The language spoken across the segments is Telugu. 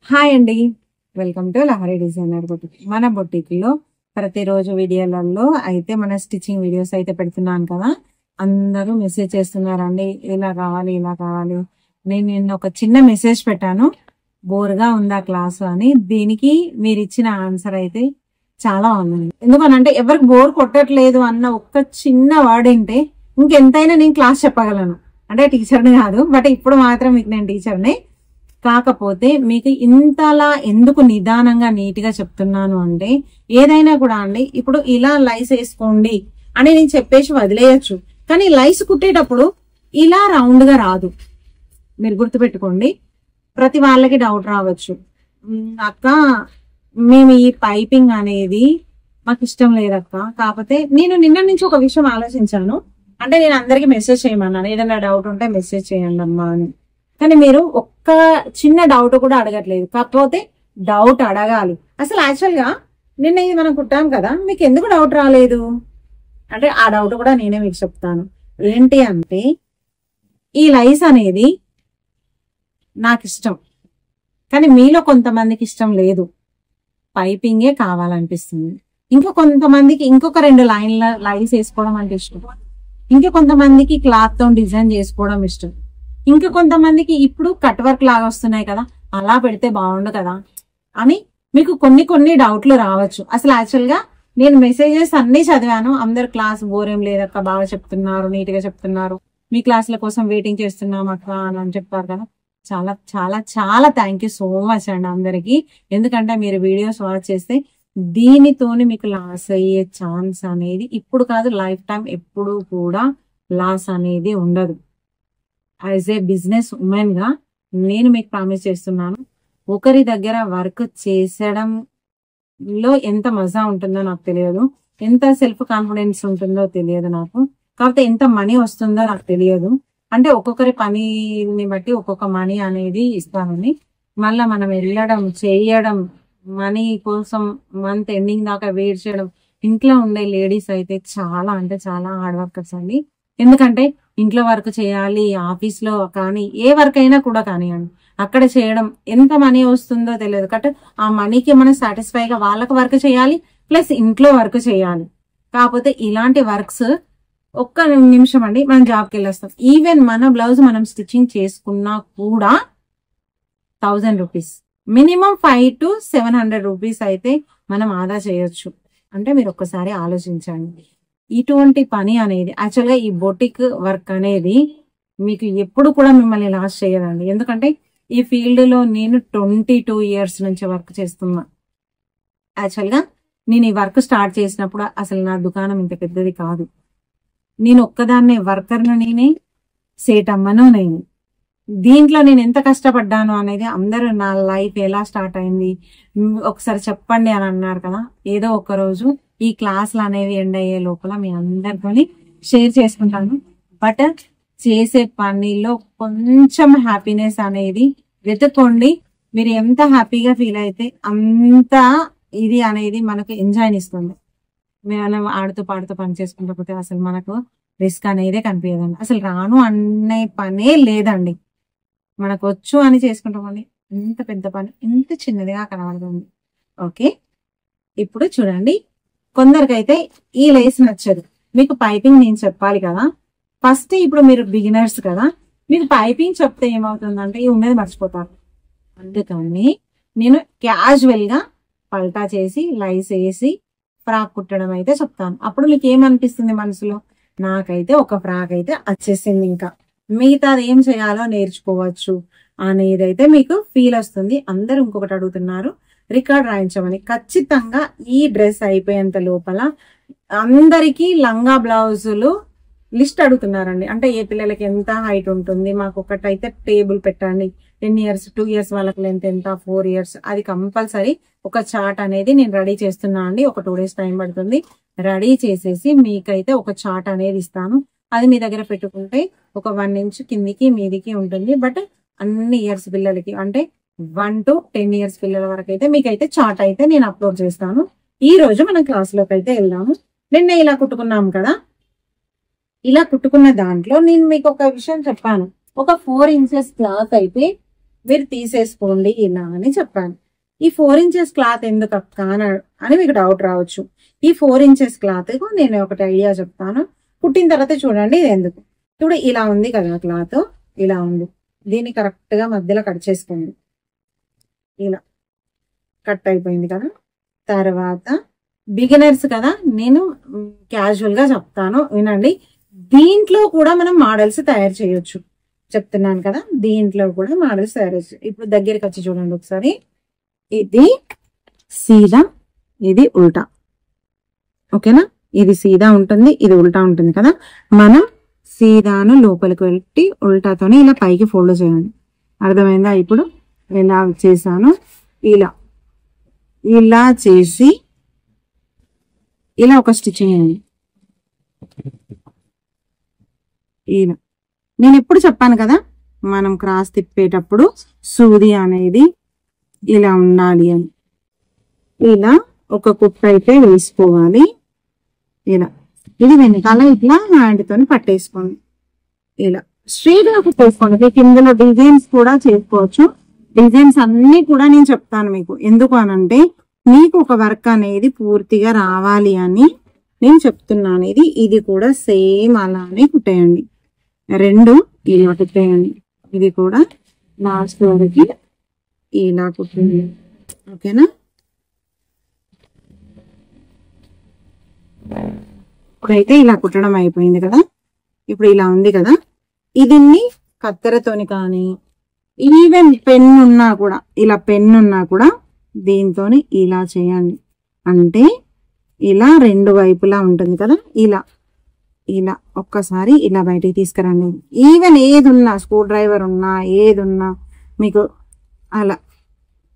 హాయ్ అండి, welcome to Lahari designer boutique. మన బొటిక్లో ప్రతిరోజు వీడియోలలో అయితే మన స్టిచ్చింగ్ వీడియోస్ అయితే పెడుతున్నాను కదా. అందరూ మెసేజ్ చేస్తున్నారండి, ఇలా కావాలి ఇలా కావాలి. నేను నిన్న ఒక చిన్న మెసేజ్ పెట్టాను, బోర్గా ఉందా క్లాసు అని. దీనికి మీరు ఇచ్చిన ఆన్సర్ అయితే చాలా ఉంది. ఎందుకనంటే ఎవరికి బోర్ కొట్టట్లేదు అన్న ఒక్క చిన్న వర్డ్ ఏంటే ఇంకెంతైనా నేను క్లాస్ చెప్పగలను. అంటే టీచర్ని కాదు, బట్ ఇప్పుడు మాత్రం మీకు నేను టీచర్ని. కాకపోతే మీకు ఇంతలా ఎందుకు నిదానంగా నీట్గా చెప్తున్నాను అంటే, ఏదైనా కూడా అండి, ఇప్పుడు ఇలా లైస్ వేసుకోండి అని నేను చెప్పేసి వదిలేయచ్చు, కానీ లైస్ కుట్టేటప్పుడు ఇలా రౌండ్ గా రాదు. మీరు గుర్తుపెట్టుకోండి, ప్రతి వాళ్ళకి డౌట్ రావచ్చు, అక్క మేము ఈ పైపింగ్ అనేది మాకు ఇష్టం లేదక్క. కాకపోతే నేను నిన్న నుంచి ఒక విషయం ఆలోచించాను. అంటే నేను అందరికి మెసేజ్ చేయమన్నాను, ఏదైనా డౌట్ ఉంటే మెసేజ్ చేయండి అమ్మా అని. కానీ మీరు ఒక్క చిన్న డౌట్ కూడా అడగట్లేదు. కాకపోతే డౌట్ అడగాలి. అసలు యాక్చువల్ గా నిన్న ఇది మనం కుట్టాం కదా, మీకు ఎందుకు డౌట్ రాలేదు అంటే ఆ డౌట్ కూడా నేనే మీకు చెప్తాను. ఏంటి అంటే, ఈ లైస్ అనేది నాకు ఇష్టం, కానీ మీలో కొంతమందికి ఇష్టం లేదు, పైపింగే కావాలనిపిస్తుంది. ఇంకా కొంతమందికి ఇంకొక 2 లైన్ల లైస్ వేసుకోవడం అంటే ఇష్టం. ఇంకా కొంతమందికి క్లాత్ తో డిజైన్ చేసుకోవడం ఇష్టం. ఇంకా కొంతమందికి ఇప్పుడు కట్ వర్క్ లాగా వస్తున్నాయి కదా, అలా పెడితే బాగుండు కదా అని మీకు కొన్ని డౌట్లు రావచ్చు. అసలు యాక్చువల్ గా నేను మెసేజెస్ అన్ని చదివాను. అందరు క్లాస్ బోర్ ఏం లేదక్క, బాగా చెప్తున్నారు, నీట్ గా చెప్తున్నారు, మీ క్లాసుల కోసం వెయిటింగ్ చేస్తున్నాం అక్క అని చెప్పారు కదా. చాలా చాలా చాలా థ్యాంక్ యూ సో మచ్ అండి అందరికి. ఎందుకంటే మీరు వీడియోస్ వాచ్ చేస్తే దీనితోని మీకు లాస్ అయ్యే ఛాన్స్ అనేది ఇప్పుడు కాదు, లైఫ్ టైం ఎప్పుడు కూడా లాస్ అనేది ఉండదు. యాజ్ ఏ బిజినెస్ ఉమెన్ గా నేను మీకు ప్రామిస్ చేస్తున్నాను, ఒకరి దగ్గర వర్క్ చేసడంలో ఎంత మజా ఉంటుందో నాకు తెలియదు, ఎంత సెల్ఫ్ కాన్ఫిడెన్స్ ఉంటుందో తెలియదు నాకు, కాకపోతే ఎంత మనీ వస్తుందో నాకు తెలియదు. అంటే ఒక్కొక్కరి పనిని బట్టి ఒక్కొక్క మనీ అనేది ఇస్తామని, మళ్ళీ మనం వెళ్ళడం చేయడం, మనీ కోసం మంత్ ఎండింగ్ దాకా వెయిట్ చేయడం. ఇంట్లో ఉండే లేడీస్ అయితే చాలా అంటే చాలా హార్డ్ వర్కర్స్ అండి. ఎందుకంటే ఇంట్లో వర్క్ చేయాలి, ఆఫీస్ లో కానీ ఏ వర్క్ అయినా కూడా కానివ్వండి, అక్కడ చేయడం ఎంత మనీ వస్తుందో తెలియదు. కాబట్టి ఆ మనీకి మనం సాటిస్ఫైగా వాళ్ళకి వర్క్ చేయాలి, ప్లస్ ఇంట్లో వర్క్ చేయాలి. కాకపోతే ఇలాంటి వర్క్స్ ఒక్క నిమిషం అండి మనం జాబ్కి వెళ్ళొస్తాం. ఈవెన్ మన బ్లౌజ్ మనం స్టిచ్చింగ్ చేసుకున్నా కూడా 1000 రూపీస్, మినిమం 500 to 700 రూపీస్ అయితే మనం ఆదా చేయొచ్చు. అంటే మీరు ఒక్కసారి ఆలోచించండి. ఇటువంటి పని అనేది యాక్చువల్గా ఈ బొటిక్ వర్క్ అనేది మీకు ఎప్పుడు కూడా మిమ్మల్ని లాస్ చేయదండి. ఎందుకంటే ఈ ఫీల్డ్ లో నేను 22 years నుంచి వర్క్ చేస్తున్నా. యాక్చువల్గా నేను ఈ వర్క్ స్టార్ట్ చేసినప్పుడు అసలు నా దుకాణం ఇంత పెద్దది కాదు. నేను ఒక్కదాన్నే వర్కర్ను, నేనే సేటమ్మను నేను. దీంట్లో నేను ఎంత కష్టపడ్డాను అనేది అందరూ నా లైఫ్ ఎలా స్టార్ట్ అయింది ఒకసారి చెప్పండి అని అన్నారు కదా. ఏదో ఒక రోజు ఈ క్లాసులు అనేవి ఎండ్ అయ్యే లోపల మీ అందరితోని షేర్ చేసుకుంటాను. బట్ చేసే పనిలో కొంచెం హ్యాపీనెస్ అనేది వెతుక్కోండి. మీరు ఎంత హ్యాపీగా ఫీల్ అయితే అంత ఇది అనేది మనకు ఎంజాయ్ ఇస్తుంది. మనం ఆడుతూ పాడుతూ పని చేసుకుంటూ పోతే అసలు మనకు రిస్క్ అనేది కనిపించదండి. అసలు రాను అనే పనే లేదండి, మనకు వచ్చు అని చేసుకుంటామండి. ఇంత పెద్ద పని ఇంత చిన్నదిగా కనబడుతుంది. ఓకే, ఇప్పుడు చూడండి, కొందరికైతే ఈ లేస్ నచ్చదు. మీకు పైపింగ్ నేను చెప్పాలి కదా. ఫస్ట్ ఇప్పుడు మీరు బిగినర్స్ కదా, మీకు పైపింగ్ చెప్తే ఏమవుతుందంటే ఈ ఉన్నది మర్చిపోతారు. అందుకని నేను క్యాజువల్ గా పల్టా చేసి లైస్ వేసి ఫ్రాక్ కుట్టడం అయితే చెప్తాను. అప్పుడు మీకు ఏమనిపిస్తుంది మనసులో, నాకైతే ఒక ఫ్రాక్ అయితే వచ్చేసింది, ఇంకా మిగతాది ఏం చేయాలో నేర్చుకోవచ్చు అనేది అయితే మీకు ఫీల్ వస్తుంది. అందరూ ఇంకొకటి అడుగుతున్నారు, రికార్డ్ రాయించమని. ఖచ్చితంగా ఈ డ్రెస్ అయిపోయేంత లోపల అందరికీ లంగా బ్లౌజులు లిస్ట్ అడుగుతున్నారండి. అంటే ఏ పిల్లలకి ఎంత హైట్ ఉంటుంది, మాకు ఒకటైతే టేబుల్ పెట్టండి, 10 years 2 years వాళ్ళకి లెంత్ ఎంత, 4 years, అది కంపల్సరీ ఒక చార్ట్ అనేది నేను రెడీ చేస్తున్నా అండి. ఒక 2 days టైం పడుతుంది. రెడీ చేసేసి మీకైతే ఒక చార్ట్ అనేది ఇస్తాను. అది మీ దగ్గర పెట్టుకుంటే ఒక 1 inch కిందికి మీదికి ఉంటుంది. బట్ అన్ని ఇయర్స్ పిల్లలకి అంటే 1 to 10 years పిల్లల వరకు అయితే మీకైతే చార్ట్ అయితే నేను అప్లోడ్ చేస్తాను. ఈ రోజు మనం క్లాస్లోకి అయితే వెళ్దాము. నిన్న ఇలా కుట్టుకున్నాం కదా, ఇలా కుట్టుకున్న దాంట్లో నేను మీకు ఒక విషయం చెప్పాను. ఒక 4 inches క్లాత్ అయితే మీరు తీసేసుకోండి ఇలా అని చెప్పాను. ఈ 4 ఇంచెస్ క్లాత్ ఎందుకు అక్క అని మీకు డౌట్ రావచ్చు. ఈ 4 ఇంచెస్ క్లాత్ నేను ఒకటి ఐడియా చెప్తాను. కుట్టిన తర్వాత చూడండి ఇది ఎందుకు. ఇప్పుడు ఇలా ఉంది కదా క్లాత్, ఇలా ఉంది. దీన్ని కరెక్ట్ గా మధ్యలో కట్ చేసుకోండి. ఇలా కట్ అయిపోయింది కదా. తర్వాత బిగినర్స్ కదా, నేను క్యాజువల్ గా చెప్తాను వినండి. దీంట్లో కూడా మనం మోడల్స్ తయారు చేయొచ్చు చెప్తున్నాను కదా. దీంట్లో కూడా మోడల్స్ తయారు చేయొచ్చు. ఇప్పుడు దగ్గరికి వచ్చి చూడండి ఒకసారి. ఇది సీదా, ఇది ఉల్టా. ఓకేనా? ఇది సీదా ఉంటుంది, ఇది ఉల్టా ఉంటుంది కదా. మనం సీదాను లోపలికి పెట్టి ఉల్టాతోనే ఇలా పైకి ఫోల్డ్ చేయండి. అర్థమైందా? ఇప్పుడు ఎలా చేశాను, ఇలా ఇలా చేసి ఇలా ఒక స్టిచ్చింగ్ చేయండి. ఇలా నేను ఎప్పుడు చెప్పాను కదా, మనం క్రాస్ తిప్పేటప్పుడు సూది అనేది ఇలా ఉండాలి అని. ఇలా ఒక కుట్టు అయితే వేసుకోవాలి. ఇలా ఇది వెనకాల ఇట్లా హ్యాండ్తో పట్టేసుకోండి. ఇలా స్ట్రైట్ గా కుట్టేసుకోండి. మీకు ఇందులో డిజైన్స్ కూడా చేసుకోవచ్చు. డిజైన్స్ అన్ని కూడా నేను చెప్తాను మీకు. ఎందుకు అనంటే మీకు ఒక వర్క్ అనేది పూర్తిగా రావాలి అని నేను చెప్తున్నాను. ఇది కూడా సేమ్ అలానే కుట్టేయండి. రెండు ఇలా కుట్టేయండి. ఇది కూడా లాస్ట్ వరకు ఇలా కుట్టండి. ఓకేనా? ఇప్పుడైతే ఇలా కుట్టడం అయిపోయింది కదా. ఇప్పుడు ఇలా ఉంది కదా, దీన్ని కత్తెరతోని కానీ ఈవెన్ పెన్ ఉన్నా కూడా, ఇలా పెన్ ఉన్నా కూడా దీంతో ఇలా చేయండి. అంటే ఇలా రెండు వైపులా ఉంటుంది కదా. ఇలా ఇలా ఒక్కసారి ఇలా బయటికి తీసుకురండి. ఈవెన్ ఏది ఉన్నా, స్క్రూ డ్రైవర్ ఉన్నా ఏది ఉన్నా మీకు అలా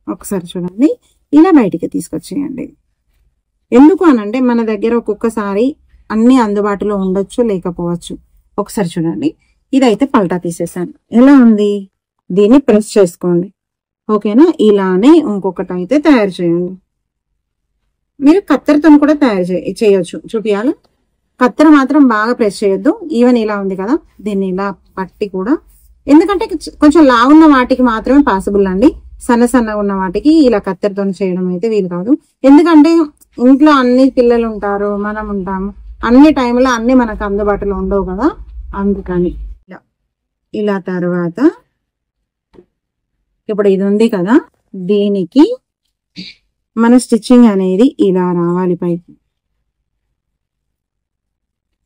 ఒకసారి చూడండి, ఇలా బయటికి తీసుకొచ్చేయండి. ఎందుకు అనంటే మన దగ్గర ఒక్కొక్కసారి అన్ని అందుబాటులో ఉండొచ్చు, లేకపోవచ్చు. ఒకసారి చూడండి, ఇదైతే పల్టా తీసేసాను. ఎలా ఉంది? దీన్ని ప్రెస్ చేసుకోండి. ఓకేనా? ఇలానే ఇంకొకటి అయితే తయారు చేయండి. మీరు కత్తెరతో కూడా తయారు చేయొచ్చు. చూపియాలి. కత్తెర మాత్రం బాగా ప్రెస్ చేయొద్దు. ఈవెన్ ఇలా ఉంది కదా, దీన్ని ఇలా పట్టి కూడా, ఎందుకంటే కొంచెం లావున్న వాటికి మాత్రమే పాసిబుల్ అండి. సన్నగా ఉన్న వాటికి ఇలా కత్తెరతో చేయడం అయితే వీలు కాదు. ఎందుకంటే ఇంట్లో అన్ని పిల్లలు ఉంటారు, మనం ఉంటాము, అన్ని టైంలో అన్ని మనకు అందుబాటులో ఉండవు కదా. అందుకని ఇలా తర్వాత ఇప్పుడు ఇది ఉంది కదా, దీనికి మన స్టిచ్చింగ్ అనేది ఇలా రావాలి పైకి.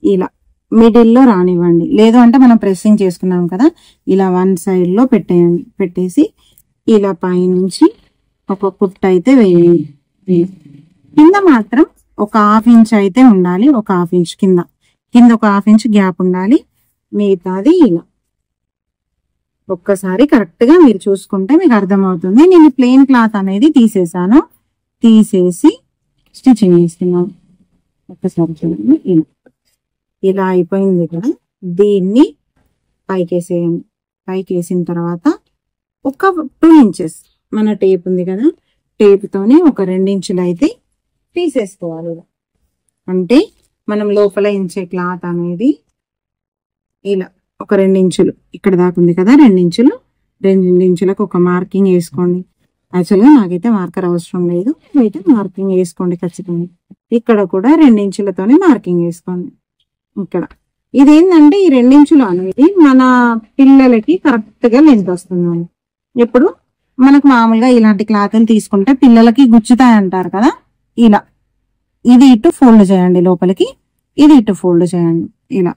ఇలా మిడిల్లో రానివ్వండి. లేదు అంటే మనం ప్రెస్సింగ్ చేసుకున్నాం కదా, ఇలా వన్ సైడ్ లో పెట్టేయండి. పెట్టేసి ఇలా పైనుంచి ఒక కుట్టు అయితే వేయండి. కింద మాత్రం ఒక 1/2 ఇంచ్ అయితే ఉండాలి. ఒక 1/2 ఇంచ్ కింద ఒక 1/2 ఇంచ్ గ్యాప్ ఉండాలి. మిగతాది ఇలా ఒక్కసారి కరెక్ట్ గా మీరు చూసుకుంటే మీకు అర్థమవుతుంది. నేను ప్లెయిన్ క్లాత్ అనేది తీసేసాను. తీసేసి స్టిచ్చింగ్ చేస్తున్నాను. ఒక్కసారి చూడండి. ఇలా అయిపోయింది కదా, దీన్ని పైకేసేయండి. పైకేసిన తర్వాత ఒక 2 ఇంచెస్ మన టేప్ ఉంది కదా, టేప్తోనే ఒక 2 ఇంచులు అయితే తీసేసుకోవాలి. అంటే మనం లోపల ఇంచే క్లాత్ అనేది ఇలా ఒక 2 ఇంచులు ఇక్కడ దాకా ఉంది కదా, 2 ఇంచులు 2 ఇంచులకు ఒక మార్కింగ్ వేసుకోండి. యాక్చువల్గా నాకైతే మార్కర్ అవసరం లేదు, అయితే మార్కింగ్ వేసుకోండి ఖచ్చితంగా. ఇక్కడ కూడా 2 ఇంచులతోనే మార్కింగ్ వేసుకోండి. ఇక్కడ ఇదేంటంటే ఈ 2 ఇంచులు అనేది మన పిల్లలకి కరెక్ట్ గా లెంత్ వస్తుంది. ఇప్పుడు మనకు మామూలుగా ఇలాంటి క్లాత్లు తీసుకుంటే పిల్లలకి గుచ్చుతాయి అంటారు కదా, ఇలా ఇది ఇటు ఫోల్డ్ చేయండి లోపలికి, ఇది ఇటు ఫోల్డ్ చేయండి. ఇలా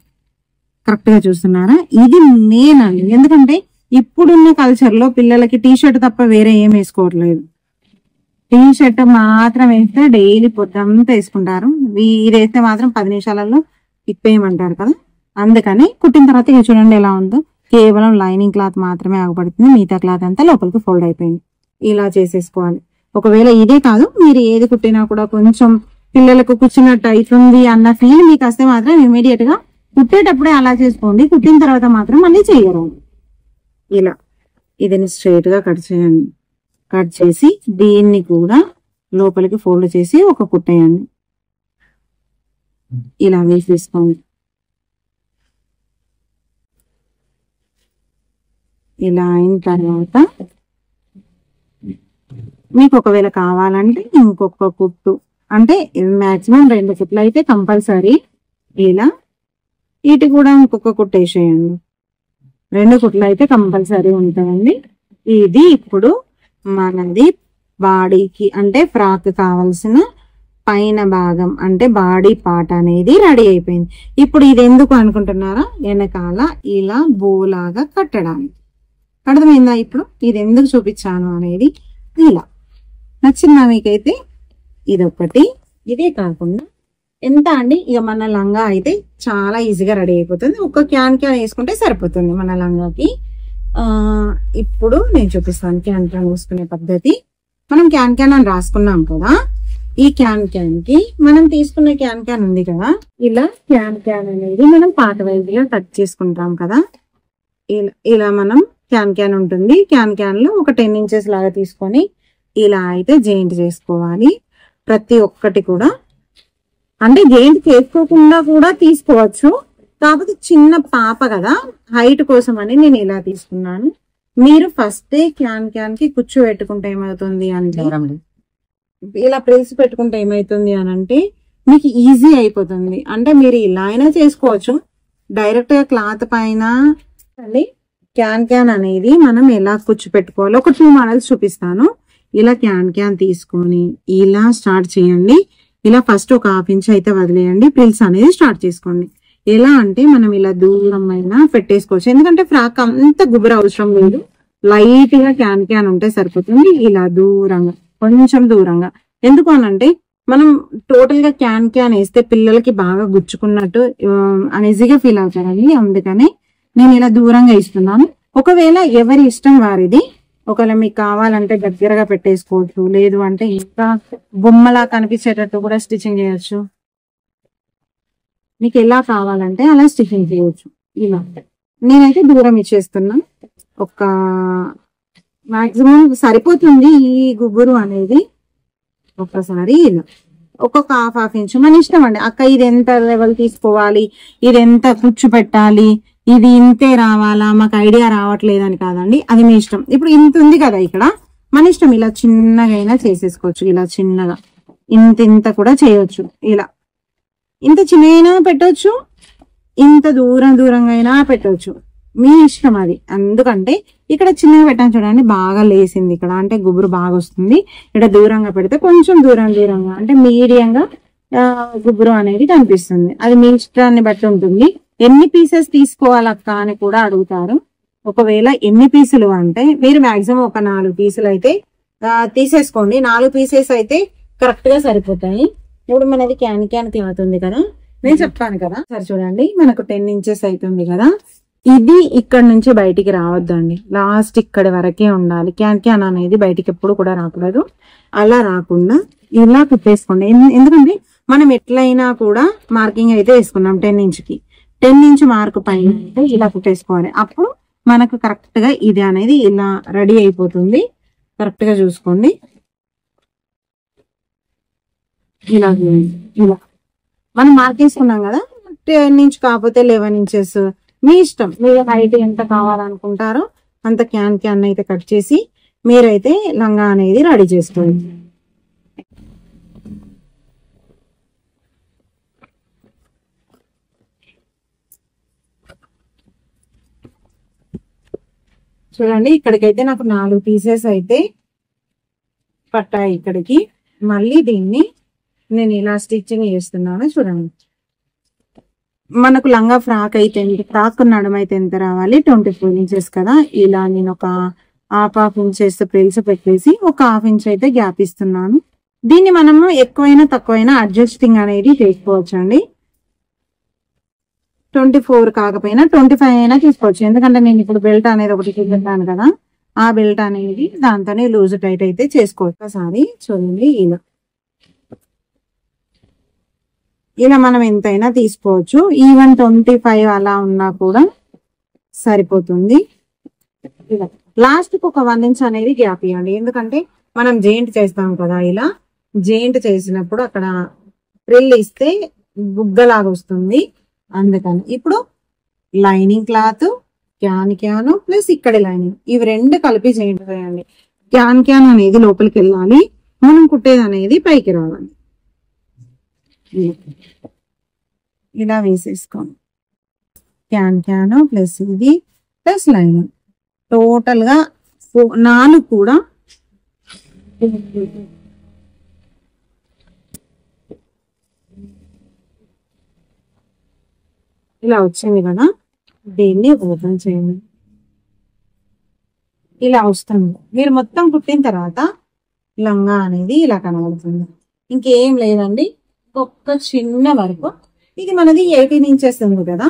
కరెక్ట్ గా చూస్తున్నారా? ఇది మెయిన్ అండి. ఎందుకంటే ఇప్పుడున్న కల్చర్ లో పిల్లలకి టీ షర్ట్ తప్ప వేరే ఏం వేసుకోవట్లేదు. టీ షర్ట్ మాత్రం వేస్తే డైలీ పొద్దంతా వేసుకుంటారు. ఇది వేస్తే మాత్రం 10 నిమిషాలలో ఇప్పేయమంటారు కదా. అందుకని కుట్టిన తర్వాత ఇక చూడండి ఎలా ఉందో, కేవలం లైనింగ్ క్లాత్ మాత్రమే ఆగపడుతుంది, మిగతా క్లాత్ అంతా లోపలికి ఫోల్డ్ అయిపోయింది. ఇలా చేసేసుకోవాలి. ఒకవేళ ఇదే కాదు, మీరు ఏది కుట్టినా కూడా కొంచెం పిల్లలకు కూర్చున్నట్టు అవుతుంది అన్న ఫీల్ మీకు వస్తే మాత్రం ఇమీడియట్ గా కుట్టేటప్పుడే అలా చేసుకోండి. కుట్టిన తర్వాత మాత్రం మళ్ళీ చేయరు. ఇలా ఇదిని స్ట్రైట్ గా కట్ చేయండి. కట్ చేసి దీన్ని కూడా లోపలికి ఫోల్డ్ చేసి ఒక కుట్టేయండి. ఇలా వేసేసుకోండి. ఇలా అయిన తర్వాత మీకు ఒకవేళ కావాలంటే ఇంకొక కుట్టు, అంటే మాక్సిమం 2 కుట్లు అయితే కంపల్సరీ. ఇలా వీటి కూడా ఇంకొక కుట్టు వేసేయండి. 2 కుట్లు అయితే కంపల్సరీ ఉంటాయండి. ఇది ఇప్పుడు మనది బాడీకి అంటే ఫ్రాక్ కావాల్సిన పైన భాగం అంటే బాడీ పార్ట్ అనేది రెడీ అయిపోయింది. ఇప్పుడు ఇది ఎందుకు అనుకుంటున్నారా? వెనకాల ఇలా బోలాగా కట్టడానికి. అర్థమైందా? ఇప్పుడు ఇది ఎందుకు చూపించాను అనేది. ఇలా నచ్చిందా మీకైతే? ఇదొకటి. ఇదే కాకుండా ఎంత అండి, ఇక మన లంగా అయితే చాలా ఈజీగా రెడీ అయిపోతుంది. ఒక క్యాన్ వేసుకుంటే సరిపోతుంది మన లంగాకి. ఇప్పుడు నేను చూపిస్తాను క్యాన్ వేసుకునే పద్ధతి. మనం క్యాన్ అని రాసుకున్నాం కదా, ఈ క్యాన్ కి మనం తీసుకున్న క్యాన్ ఉంది కదా, ఇలా క్యాన్ అనేది మనం పార్ట్ వైజ్ గా కట్ చేసుకుంటాం కదా. ఇలా మనం క్యాన్ ఉంటుంది. క్యాన్ లో ఒక 10 ఇంచెస్ లాగా తీసుకొని ఇలా అయితే జాయింట్ చేసుకోవాలి. ప్రతి ఒక్కటి కూడా అంటే జాయింట్ చేసుకోకుండా కూడా తీసుకోవచ్చు. కాకపోతే చిన్న పాప కదా, హైట్ కోసం అని నేను ఇలా తీసుకున్నాను. మీరు ఫస్ట్ క్యాన్ కి కుచ్చు పెట్టుకుంటే ఏమవుతుంది అంటే, ఇలా ప్రెస్ పెట్టుకుంటే ఏమైతుంది అని అంటే మీకు ఈజీ అయిపోతుంది. అంటే మీరు ఇలా అయినా చేసుకోవచ్చు, డైరెక్ట్ గా క్లాత్ పైన. క్యాన్ అనేది మనం ఎలా కుచ్చు పెట్టుకోవాలో ఒక 2 మోడల్స్ చూపిస్తాను. ఇలా క్యాన్ తీసుకొని ఇలా స్టార్ట్ చేయండి. ఇలా ఫస్ట్ ఒక 1/2 ఇంచ్ అయితే వదిలేయండి. ప్రిల్స్ అనేది స్టార్ట్ చేసుకోండి. ఎలా అంటే మనం ఇలా దూరం అయినా పెట్టేసుకోవచ్చు, ఎందుకంటే ఫ్రాక్ అంత గుబురు అవసరం లేదు. లైట్ గా క్యాన్ ఉంటే సరిపోతుంది. ఇలా దూరంగా, కొంచెం దూరంగా. ఎందుకు అనంటే మనం టోటల్ గా క్యాన్ వేస్తే పిల్లలకి బాగా గుచ్చుకున్నట్టు అనీజీగా ఫీల్ అవుతారండి. అందుకని నేను ఇలా దూరంగా ఇస్తున్నాను. ఒకవేళ ఎవరి ఇష్టం వారిది. ఒకవేళ మీకు కావాలంటే దగ్గరగా పెట్టేసుకోవచ్చు, లేదు అంటే ఇంకా బొమ్మలా కనిపించేటట్టు కూడా స్టిచ్చింగ్ చేయొచ్చు. మీకు ఎలా కావాలంటే అలా స్టిచ్చింగ్ చేయొచ్చు. ఇలా నేనైతే దూరం ఇచ్చేస్తున్నా. ఒక మాక్సిమం సరిపోతుంది ఈ గుబురు అనేది. ఒక్కసారి ఇలా ఒక్కొక్క హాఫ్ ఇంచ్ మన ఇష్టం అండి. అక్క ఇది ఎంత లెవెల్ తీసుకోవాలి, ఇది ఎంత కుచ్చు పెట్టాలి, ఇది ఇంతే రావాలా, మాకు ఐడియా రావట్లేదని కాదండి, అది మీ ఇష్టం. ఇప్పుడు ఇంత ఉంది కదా ఇక్కడ, మన ఇష్టం. ఇలా చిన్నగా అయినా చేసేసుకోవచ్చు. ఇలా చిన్నగా ఇంత కూడా చేయొచ్చు. ఇలా ఇంత చిన్నగా పెట్టవచ్చు, ఇంత దూరంగా అయినా పెట్టవచ్చు, మీ ఇష్టం అది. ఎందుకంటే ఇక్కడ చిన్నగా పెట్టాను చూడండి, బాగా లేసింది ఇక్కడ, అంటే గుబురు బాగా వస్తుంది. ఇక్కడ దూరంగా పెడితే కొంచెం దూరంగా అంటే మీడియంగా గుబురు అనేది కనిపిస్తుంది. అది మీ ఇష్టాన్ని బట్టి ఉంటుంది. ఎన్ని పీసెస్ తీసుకోవాలక్క అని కూడా అడుగుతారు. ఒకవేళ ఎన్ని పీసులు అంటే మీరు మాక్సిమం ఒక 4 పీసులు అయితే తీసేసుకోండి. 4 పీసెస్ అయితే కరెక్ట్ గా సరిపోతాయి. ఇప్పుడు మనది క్యాన్ అవుతుంది కదా, నేను చెప్తాను కదా. సరే చూడండి, మనకు 10 ఇంచెస్ అవుతుంది కదా. ఇది ఇక్కడ నుంచి బయటికి రావద్దండి, లాస్ట్ ఇక్కడ వరకే ఉండాలి. క్యాన్ అనేది బయటికి ఎప్పుడు కూడా రాకూడదు. అలా రాకుండా ఇలా కుట్టేసుకోండి. ఎందుకంటే మనం ఎట్లయినా కూడా మార్కింగ్ అయితే వేసుకున్నాం 10 ఇంచుకి. 10 ఇంచ్ మార్క్ పైన ఇలా కుట్టేసుకోవాలి. అప్పుడు మనకు కరెక్ట్ గా ఇది అనేది ఇలా రెడీ అయిపోతుంది. కరెక్ట్ గా చూసుకోండి. ఇలా మనం మార్క్ వేసుకున్నాం కదా, 10 ఇంచ్ కాకపోతే 11 ఇంచెస్ మీ ఇష్టం. మీరు హైట్ ఎంత కావాలనుకుంటారో అంత క్యాన్ అయితే కట్ చేసి మీరైతే లంగా అనేది రెడీ చేసుకోండి. చూడండి, ఇక్కడికైతే నాకు 4 పీసెస్ అయితే పట్టాయి ఇక్కడికి. మళ్ళీ దీన్ని నేను ఇలా స్టిచ్చింగ్ చేస్తున్నాను. చూడండి, మనకు లంగా ఫ్రాక్ అయితే ఫ్రాక్ నడుము అయితే ఎంత రావాలి, 24 ఇంచెస్ కదా. ఇలా నేను ఒక హాఫ్ ఇంచెస్ ప్రిల్స్ పెట్టేసి ఒక హాఫ్ ఇంచ్ అయితే గ్యాప్ ఇస్తున్నాను. దీన్ని మనము ఎక్కువైనా తక్కువైనా అడ్జస్టింగ్ అనేది చేసుకోవచ్చు అండి. 24 కాకపోయినా 25 అయినా తీసుకోవచ్చు. ఎందుకంటే నేను ఇప్పుడు బెల్ట్ అనేది ఒకటి చూపించాను కదా, ఆ బెల్ట్ అనేది దాంతోనే లూజ్ టైట్ అయితే చేసుకోవచ్చు. ఒకసారి చూడండి, ఇలా మనం ఎంతైనా తీసుకోవచ్చు. ఈవెన్ 25 అలా ఉన్నా కూడా సరిపోతుంది. ఇలా లాస్ట్ కు ఒక 1 ఇంచ్ అనేది గ్యాప్ ఇవ్వండి. ఎందుకంటే మనం జాయింట్ చేస్తాం కదా, ఇలా జాయింట్ చేసినప్పుడు అక్కడ ప్రిల్ ఇస్తే బుగ్గలాగా వస్తుంది. అందుకని ఇప్పుడు లైనింగ్ క్లాత్, క్యాన్ ప్లస్ ఇక్కడ లైనింగ్, ఇవి 2 కలిపి జాయింట్ చేయండి. క్యాన్ అనేది లోపలికి వెళ్ళాలి, మనం కుట్టేది అనేది పైకి రావాలి. ఇలా వేసేసుకోండి. క్యాన్ ప్లస్ ఇది ప్లస్ లైన్ టోటల్ గా 4 కూడా ఇలా వచ్చింది కదా. దీన్ని ఓపెన్ చేయండి. ఇలా వస్తుంది. మీరు మొత్తం కుట్టిన తర్వాత లంగా అనేది ఇలా కనబడుతుంది. ఇంకేం లేదండి, ఒక్క చిన్న వరకు. ఇది మనది 18 ఇంచెస్ ఉంది కదా,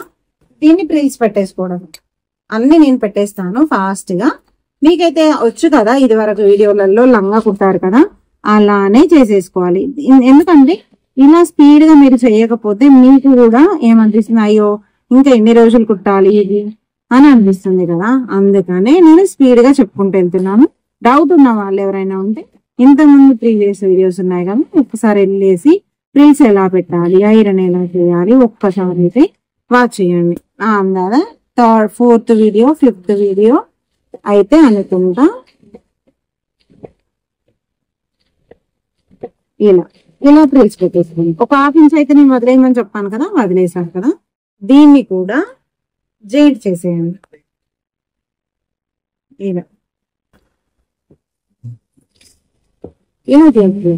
దీన్ని ప్రిల్స్ పెట్టేసుకోవడం. అన్ని నేను పెట్టేస్తాను ఫాస్ట్ గా. మీకైతే వచ్చు కదా, ఇది వరకు వీడియోలలో లంగా కుట్టారు కదా, అలానే చేసేసుకోవాలి. ఎందుకంటే ఇలా స్పీడ్ గా మీరు చేయకపోతే మీకు కూడా ఏమనిపిస్తుంది, అయ్యో ఇంకా ఎన్ని రోజులు కుట్టాలి ఇది అని అనిపిస్తుంది కదా. అందుకనే నేను స్పీడ్ గా చెప్పుకుంటూ వెళ్తున్నాను. డౌట్ ఉన్న వాళ్ళు ఎవరైనా ఉంటే ఇంతకుముందు ప్రీవియస్ వీడియోస్ ఉన్నాయి కదా, ఒక్కసారి వెళ్ళేసి ప్రిల్స్ ఎలా పెట్టాలి, ఐరన్ ఎలా చేయాలి ఒక్కసారి అయితే వాచ్ చేయండి. అందాదా 4th వీడియో 5th వీడియో అయితే అనుకుంటా. ఇలా ప్రిల్స్ పెట్టేసుకోండి. ఒక 1/2 ఇంచ్ అయితే నేను వదిలేయమని చెప్పాను కదా, వదిలేసాను కదా. దీన్ని కూడా జైడ్ చేసేయండి. ఇలా చేసేయండి.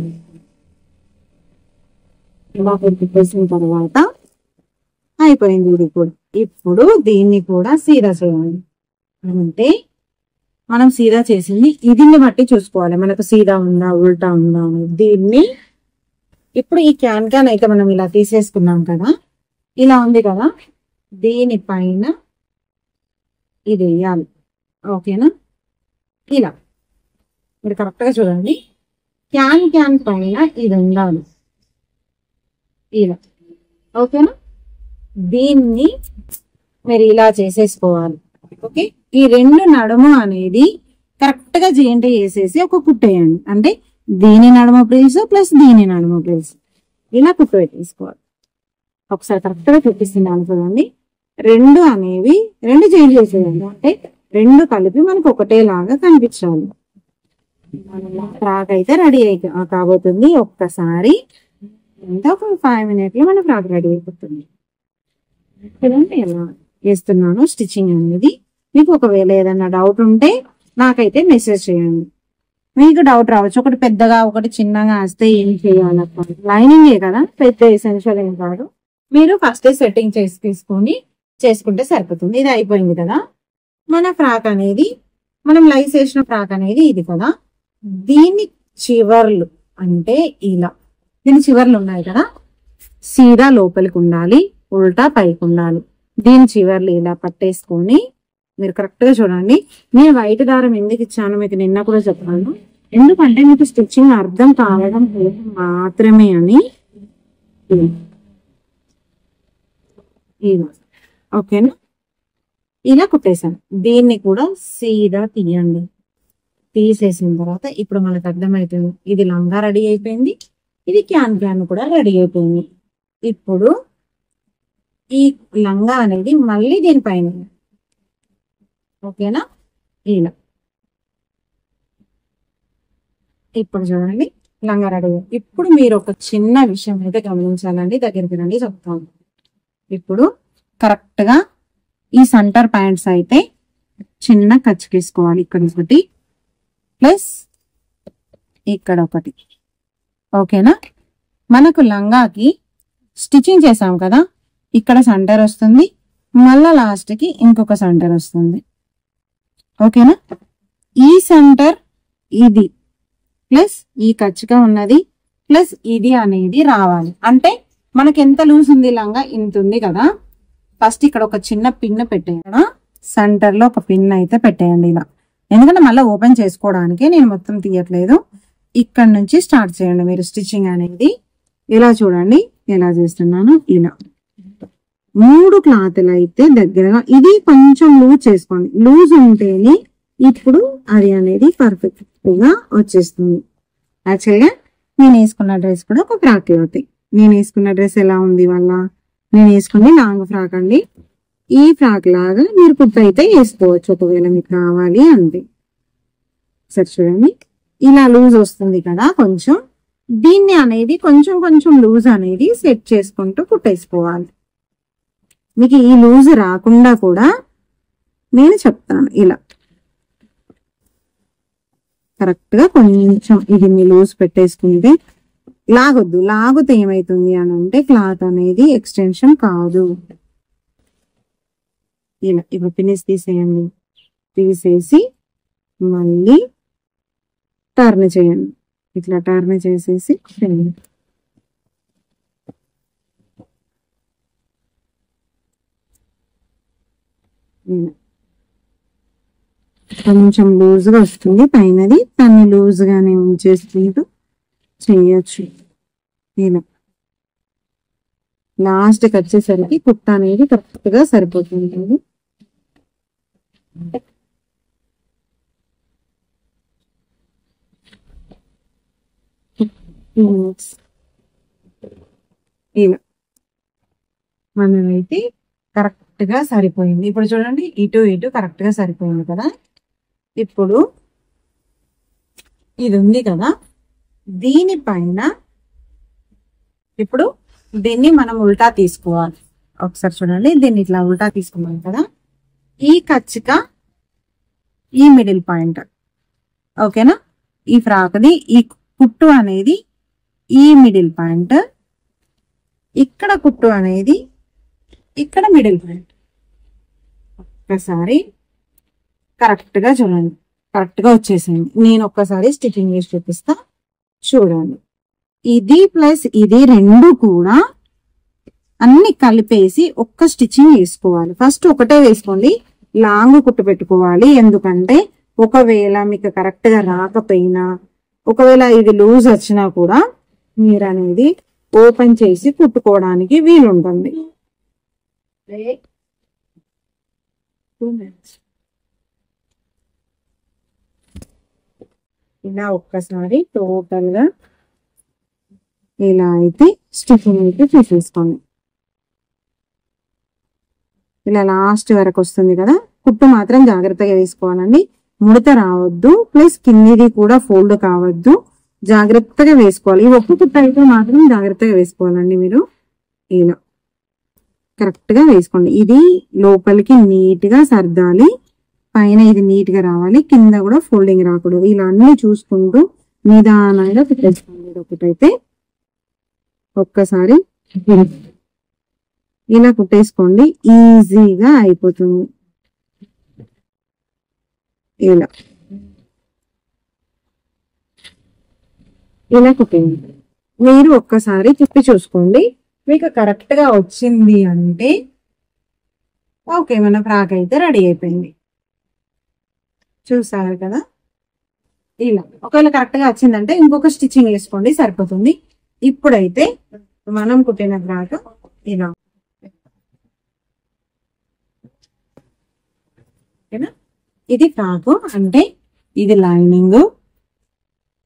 ఇలా పెట్టేసిన తర్వాత అయిపోయింది ఇది కూడా. ఇప్పుడు దీన్ని కూడా సీదా చేయాలి. అంటే మనం సీదా చేసింది దీన్ని బట్టి చూసుకోవాలి, మనకు సీదా ఉందా ఉల్టా ఉందా. దీన్ని ఇప్పుడు ఈ క్యాన్ అయితే మనం ఇలా తీసేసుకున్నాం కదా, ఇలా ఉంది కదా, దీనిపైన ఇది వేయాలి. ఓకేనా? ఇలా మీరు కరెక్ట్ గా చూడండి. క్యాన్ పైన ఇది ఉండాలి ఇలా. ఓకేనా? దీన్ని మీరు ఇలా చేసేసుకోవాలి. ఓకే, ఈ 2 నడుము అనేది కరెక్ట్ గా జాయింట్ చేసేసి ఒక కుట్టేయండి. అంటే దీని నడుము ప్రిల్స్ ప్లస్ దీని నడుము ప్రిల్స్ ఇలా కుట్టు పెట్టేసుకోవాలి. ఒకసారి కరెక్ట్ గా చూపిస్తున్నాను చూడండి. 2 అనేవి 2 జాయింట్ చేసేయండి. అంటే 2 కలిపి మనకు ఒకటేలాగా కనిపించాలి. ఫ్రాక్ అయితే రెడీ కాబోతుంది. ఒక్కసారి ఇంకా ఒక 5 minutes లో మన ఫ్రాక్ రెడీ అయిపోతుంది. చూడండి ఎలా చేస్తున్నాను స్టిచ్చింగ్ అనేది. మీకు ఒకవేళ ఏదైనా డౌట్ ఉంటే నాకైతే మెసేజ్ చేయండి. మీకు డౌట్ రావచ్చు, ఒకటి పెద్దగా ఒకటి చిన్నగా వస్తే ఏం చేయాలి, లైనింగే కదా, పెద్ద ఎసెన్షియల్ ఏం కాదు. మీరు ఫస్ట్ సెట్టింగ్ తీసుకొని చేసుకుంటే సరిపోతుంది. ఇది అయిపోయింది కదా. మన ఫ్రాక్ అనేది మనం లైస్ వేసిన ఫ్రాక్ అనేది ఇది కదా. దీని చివర్లు అంటే ఇలా, దీని చివర్లు ఉన్నాయి కదా, సీదా లోపలికి ఉండాలి, ఉల్టా పైకి ఉండాలి. దీని చివర్లు ఇలా పట్టేసుకొని మీరు కరెక్ట్ గా చూడండి. నేను వైట్ దారం ఎందుకు ఇచ్చాను మీకు నిన్న కూడా చెప్పాను, ఎందుకంటే మీకు స్టిచ్చింగ్ అర్థం కావడం మాత్రమే అని. ఓకేనా? ఇలా కుట్టేశాను. దీన్ని కూడా సీదా తీయండి. తీసేసిన తర్వాత ఇప్పుడు మనకు అర్థమవుతుంది, ఇది లంగా రెడీ అయిపోయింది, ఇది క్యాన్ కూడా రెడీ అయిపోయింది. ఇప్పుడు ఈ లంగా అనేది మళ్ళీ దీనిపైన. ఓకేనా? ఇలా ఇప్పుడు చూడండి లంగా రెడీ. ఇప్పుడు మీరు ఒక చిన్న విషయం అయితే గమనించాలండి, దగ్గరికి రండి చెప్తాను. ఇప్పుడు కరెక్ట్ గా ఈ సెంటర్ పాయింట్స్ అయితే చిన్న కచ్చికేసుకోవాలి. ఇక్కడ ఒకటి ప్లస్ ఇక్కడ ఒకటి. ఓకేనా? మనకు లంగాకి స్టిచ్చింగ్ చేసాం కదా, ఇక్కడ సెంటర్ వస్తుంది, మళ్ళా లాస్ట్ కి ఇంకొక సెంటర్ వస్తుంది. ఓకేనా? ఈ సెంటర్ ఇది ప్లస్ ఈ ఖర్చుగా ఉన్నది ప్లస్ ఇది అనేది రావాలి. అంటే మనకి ఎంత లూజ్ ఉంది లంగా ఇంత ఉంది కదా. ఫస్ట్ ఇక్కడ ఒక చిన్న పిన్ పెట్టేయండి, సెంటర్ లో ఒక పిన్ అయితే పెట్టేయండి ఇలా. ఎందుకంటే మళ్ళీ ఓపెన్ చేసుకోవడానికి నేను మొత్తం తీయట్లేదు. ఇక్కడ నుంచి స్టార్ట్ చేయండి మీరు స్టిచ్చింగ్ అనేది. ఇలా చూడండి ఎలా చేస్తున్నాను. ఇలా 3 క్లాత్లు అయితే దగ్గరగా, ఇది కొంచెం లూజ్ చేసుకోండి. లూజ్ ఉంటేనే ఇప్పుడు అది అనేది పర్ఫెక్ట్ గా వచ్చేస్తుంది. యాక్చువల్గా నేను వేసుకున్న డ్రెస్ కూడా ఒక ఫ్రాక్ క్లాత్. నేను వేసుకున్న డ్రెస్ ఎలా ఉంది వల్ల, నేను వేసుకుని లాంగ్ ఫ్రాక్ అండి. ఈ ఫ్రాక్ లాగా మీరు కుర్తా అయితే వేసుకోవచ్చు ఒకవేళ మీకు కావాలి అంటే. సరే చూడండి, ఇలా లూజ్ వస్తుంది కదా కొంచెం, దీన్ని అనేది కొంచెం కొంచెం లూజ్ అనేది సెట్ చేసుకుంటూ కుట్టేసుకోవాలి. మీకు ఈ లూజ్ రాకుండా కూడా నేను చెప్తాను. ఇలా కరెక్ట్ గా కొంచెం ఇది మీ లూజ్ పెట్టేసుకుంటే, లాగొద్దు, లాగితే ఏమైతుంది అని అంటే క్లాత్ అనేది ఎక్స్టెన్షన్ కాదు. ఇలా ఇప్పుడు పిన్స్ తీసేయండి, తీసేసి మళ్ళీ టర్న్ చేయండి. ఇట్లా టర్న్ చేసేసి కొంచెం లూజ్గా వస్తుంది పైనది, దాన్ని లూజ్గానే ఉంచేసుకుంటూ చేయొచ్చు. ఇలా లాస్ట్కి వచ్చేసరికి కుట్ట అనేది కరెక్ట్గా సరిపోతుంది. ఇలా మనమైతే కరెక్ట్ గా సరిపోయింది. ఇప్పుడు చూడండి, ఇటు ఇటు కరెక్ట్ గా సరిపోయింది కదా. ఇప్పుడు ఇది ఉంది కదా, దీనిపైన ఇప్పుడు దీన్ని మనం ఉల్టా తీసుకోవాలి. ఒకసారి చూడండి, దీన్ని ఇట్లా ఉల్టా తీసుకున్నాం కదా, ఈ కచ్చిక ఈ మిడిల్ పాయింట్, ఓకేనా. ఈ ఫ్రాక్ది ఈ కుట్టు అనేది ఈ మిడిల్ పాయింట్, ఇక్కడ కుట్టు అనేది ఇక్కడ మిడిల్ పాయింట్. ఒక్కసారి కరెక్ట్ గా చూడండి, కరెక్ట్ గా వచ్చేసింది. నేను ఒక్కసారి స్టిచ్చింగ్ చేసి చూపిస్తా చూడండి. ఇది ప్లస్ ఇది రెండు కూడా అన్ని కలిపేసి ఒక్క స్టిచ్చింగ్ వేసుకోవాలి. ఫస్ట్ ఒకటే వేసుకోండి, లాంగ్ కుట్టు పెట్టుకోవాలి. ఎందుకంటే ఒకవేళ మీకు కరెక్ట్ గా రాకపోయినా, ఒకవేళ ఇది లూజ్ వచ్చినా కూడా మీరు అనేది ఓపెన్ చేసి కుట్టుకోవడానికి వీలుంటుంది. ఇలా ఒక్కసారి టోటల్ గా ఇలా అయితే స్టిచ్చింగ్ అయితే చూసేసుకోండి. ఇలా లాస్ట్ వరకు వస్తుంది కదా, కుట్టు మాత్రం జాగ్రత్తగా వేసుకోవాలండి. ముడత రావద్దు, ప్లస్ కిందిది కూడా ఫోల్డ్ కావద్దు, జాగ్రత్తగా వేసుకోవాలి. ఈ ఒక్క కుట్టు అయితే మాత్రం జాగ్రత్తగా వేసుకోవాలండి మీరు. ఇలా కరెక్ట్ గా వేసుకోండి. ఇది లోపలికి నీట్ గా సర్దాలి, పైన ఇది నీట్ గా రావాలి, కింద కూడా ఫోల్డింగ్ రాకూడదు. ఇలా అన్ని చూసుకుంటూ నిదానంగా కుట్టేసుకోండి. ఒకటైతే ఒక్కసారి ఇలా కుట్టేసుకోండి, ఈజీగా అయిపోతుంది. ఇలా ఇలా కుట్టండి. మీరు ఒక్కసారి తిప్పి చూసుకోండి, మీకు కరెక్ట్ గా వచ్చింది అంటే ఓకే, మన ఫ్రాక్ అయితే రెడీ అయిపోయింది. చూసారు కదా. ఇలా ఒకవేళ కరెక్ట్ గా వచ్చిందంటే ఇంకొక స్టిచ్చింగ్ వేసుకోండి, సరిపోతుంది. ఇప్పుడైతే మనం కుట్టిన ఫ్రాక్ ఇలా, ఓకేనా. ఇది ఫ్రాక్ అంటే ఇది లైనింగ్,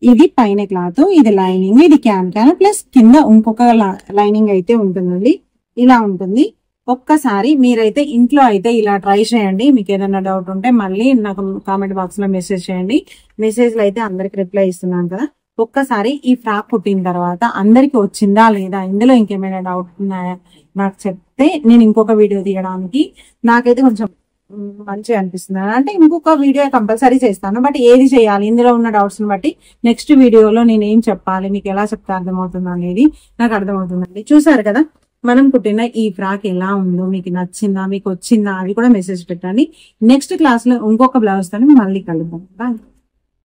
ఇది పైన క్లాత్, ఇది లైనింగ్, ఇది క్యాన్ ప్లస్ కింద ఇంకొక లైనింగ్ అయితే ఉంటుందండి. ఇలా ఉంటుంది. ఒక్కసారి మీరైతే ఇంట్లో అయితే ఇలా ట్రై చేయండి. మీకు ఏదైనా డౌట్ ఉంటే మళ్ళీ నాకు కామెంట్ బాక్స్ లో మెసేజ్ చేయండి. మెసేజ్ లో అయితే అందరికి రిప్లై ఇస్తున్నాను కదా. ఒక్కసారి ఈ ఫ్రాక్ కుట్టిన తర్వాత అందరికి వచ్చిందా లేదా, ఇందులో ఇంకేమైనా డౌట్ ఉన్నాయా నాకు చెప్తే నేను ఇంకొక వీడియో తీయడానికి నాకైతే కొంచెం మంచిగా అనిపిస్తుంది. అంటే ఇంకొక వీడియో కంపల్సరీ చేస్తాను, బట్ ఏది చేయాలి ఇందులో ఉన్న డౌట్స్ ని బట్టి నెక్స్ట్ వీడియోలో నేను ఏం చెప్పాలి, మీకు ఎలా చెప్తే అర్థమవుతుంది అనేది నాకు అర్థమవుతుందండి. చూసారు కదా మనం కుట్టిన ఈ ఫ్రాక్ ఎలా ఉందో, మీకు నచ్చిందా, మీకు వచ్చిందా, అది కూడా మెసేజ్ పెట్టండి. నెక్స్ట్ క్లాస్ లో ఇంకొక బ్లౌజ్ తో మళ్ళీ కలుద్దాం. బాయ్.